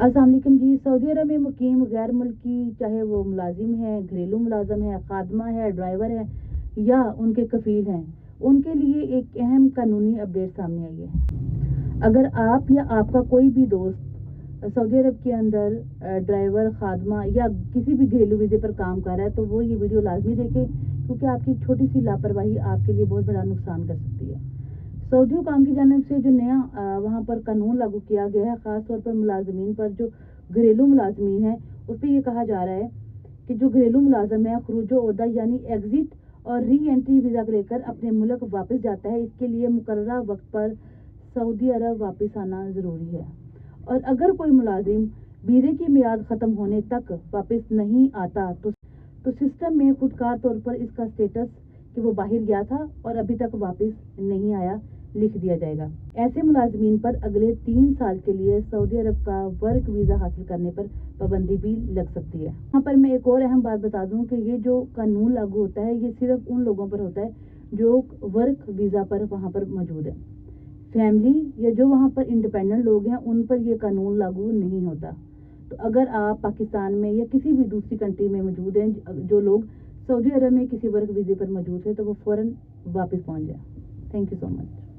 السلام علیکم جی. سعودی عرب میں مقیم غیر ملکی چاہے وہ ملازم ہے، گھریلو ملازم ہے، خادمہ ہے، ڈرائیور ہے یا ان کے کفیل ہیں، ان کے لیے ایک اہم قانونی اپڈیٹ سامنے آئی ہے. اگر آپ یا آپ کا کوئی بھی دوست سعودی عرب کے اندر ڈرائیور، خادمہ یا کسی بھی گھریلو ویزے پر کام کر رہا ہے تو وہ یہ ویڈیو لازمی دیکھے، کیونکہ آپ کی چھوٹی سی لاپرواہی آپ کے لیے بہت بڑا نقصان کر سکتی ہے. سعودی حکام کی جانب سے جو نیا وہاں پر قانون لاگو کیا گیا ہے، خاص طور پر ملازمین پر، جو گھریلو ملازمین ہیں، اس پہ یہ کہا جا رہا ہے کہ جو گھریلو ملازم ہے خروج و عہدہ یعنی ایگزٹ اور ری انٹری ویزا لے کر اپنے ملک واپس جاتا ہے، اس کے لیے مقررہ وقت پر سعودی عرب واپس آنا ضروری ہے. اور اگر کوئی ملازم ویزے کی میعاد ختم ہونے تک واپس نہیں آتا تو سسٹم میں خودکار طور پر اس کا سٹیٹس کہ وہ باہر گیا تھا اور ابھی تک واپس نہیں آیا لکھ دیا جائے گا. ایسے ملازمین پر اگلے 3 سال کے لیے سعودی عرب کا ورک ویزا حاصل کرنے پر پابندی بھی لگ سکتی ہے. یہاں پر میں ایک اور اہم بات بتا دوں کہ یہ جو قانون لاگو ہوتا ہے یہ صرف ان لوگوں پر ہوتا ہے جو ورک ویزا پر وہاں پر موجود ہے. فیملی یا جو وہاں پر انڈیپینڈنٹ لوگ ہیں ان پر یہ قانون لاگو نہیں ہوتا. تو اگر آپ پاکستان میں یا کسی بھی دوسری کنٹری میں موجود ہیں، جو لوگ سعودی عرب میں کسی ورک ویزے پر موجود ہیں، تو وہ فوراً واپس پہنچ جائیں. Thank you so much.